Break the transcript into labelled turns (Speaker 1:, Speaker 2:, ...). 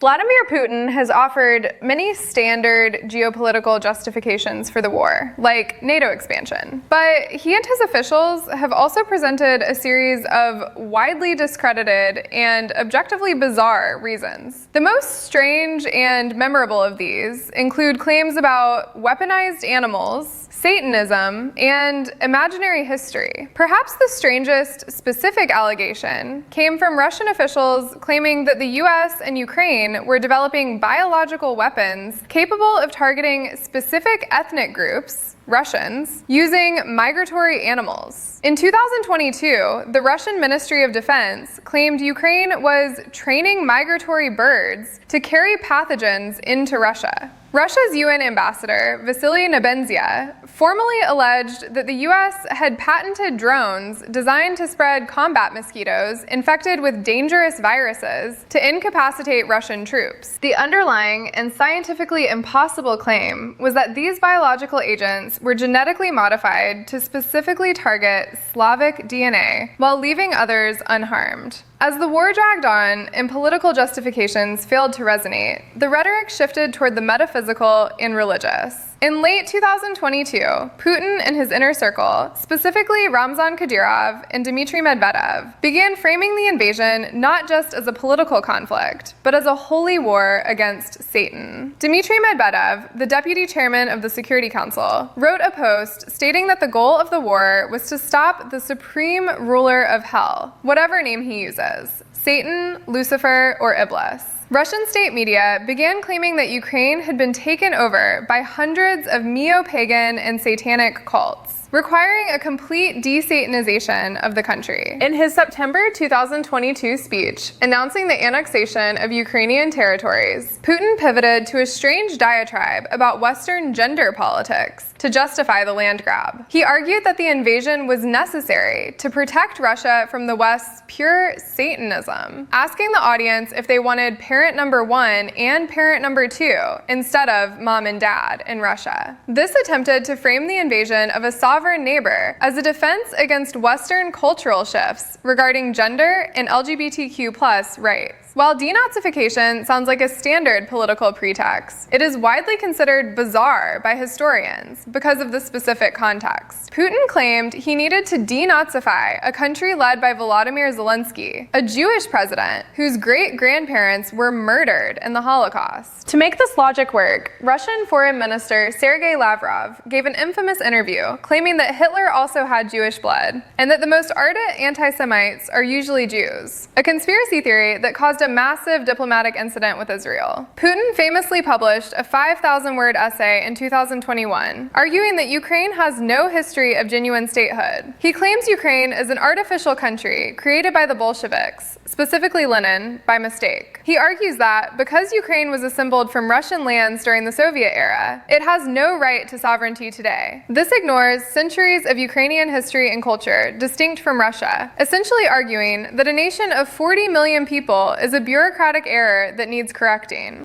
Speaker 1: Vladimir Putin has offered many standard geopolitical justifications for the war, like NATO expansion. But he and his officials have also presented a series of widely discredited and objectively bizarre reasons. The most strange and memorable of these include claims about weaponized animals, Satanism, and imaginary history. Perhaps the strangest specific allegation came from Russian officials claiming that the US and Ukraine were developing biological weapons capable of targeting specific ethnic groups, Russians, using migratory animals. In 2022, the Russian Ministry of Defense claimed Ukraine was training migratory birds to carry pathogens into Russia. Russia's UN ambassador, Vasily Nebenzya, formally alleged that the US had patented drones designed to spread combat mosquitoes infected with dangerous viruses to incapacitate Russian troops. The underlying and scientifically impossible claim was that these biological agents were genetically modified to specifically target Slavic DNA while leaving others unharmed. As the war dragged on and political justifications failed to resonate, the rhetoric shifted toward the metaphysical and religious. In late 2022, Putin and his inner circle, specifically Ramzan Kadyrov and Dmitry Medvedev, began framing the invasion not just as a political conflict, but as a holy war against Satan. Dmitry Medvedev, the deputy chairman of the Security Council, wrote a post stating that the goal of the war was to stop the supreme ruler of hell, whatever name he uses, Satan, Lucifer, or Iblis. Russian state media began claiming that Ukraine had been taken over by hundreds of neo-pagan and satanic cults, requiring a complete de-Satanization of the country. In his September 2022 speech announcing the annexation of Ukrainian territories, Putin pivoted to a strange diatribe about Western gender politics to justify the land grab. He argued that the invasion was necessary to protect Russia from the West's pure Satanism, asking the audience if they wanted parent number 1 and parent number 2 instead of mom and dad in Russia. This attempted to frame the invasion of a sovereign neighbor as a defense against Western cultural shifts regarding gender and LGBTQ+ rights. While denazification sounds like a standard political pretext, it is widely considered bizarre by historians because of the specific context. Putin claimed he needed to denazify a country led by Vladimir Zelensky, a Jewish president whose great-grandparents were murdered in the Holocaust. To make this logic work, Russian Foreign Minister Sergei Lavrov gave an infamous interview claiming that Hitler also had Jewish blood, and that the most ardent anti-Semites are usually Jews, a conspiracy theory that caused a massive diplomatic incident with Israel. Putin famously published a 5,000-word essay in 2021, arguing that Ukraine has no history of genuine statehood. He claims Ukraine is an artificial country created by the Bolsheviks, specifically Lenin, by mistake. He argues that because Ukraine was assembled from Russian lands during the Soviet era, it has no right to sovereignty today. This ignores centuries of Ukrainian history and culture distinct from Russia, essentially arguing that a nation of 40 million people is a bureaucratic error that needs correcting.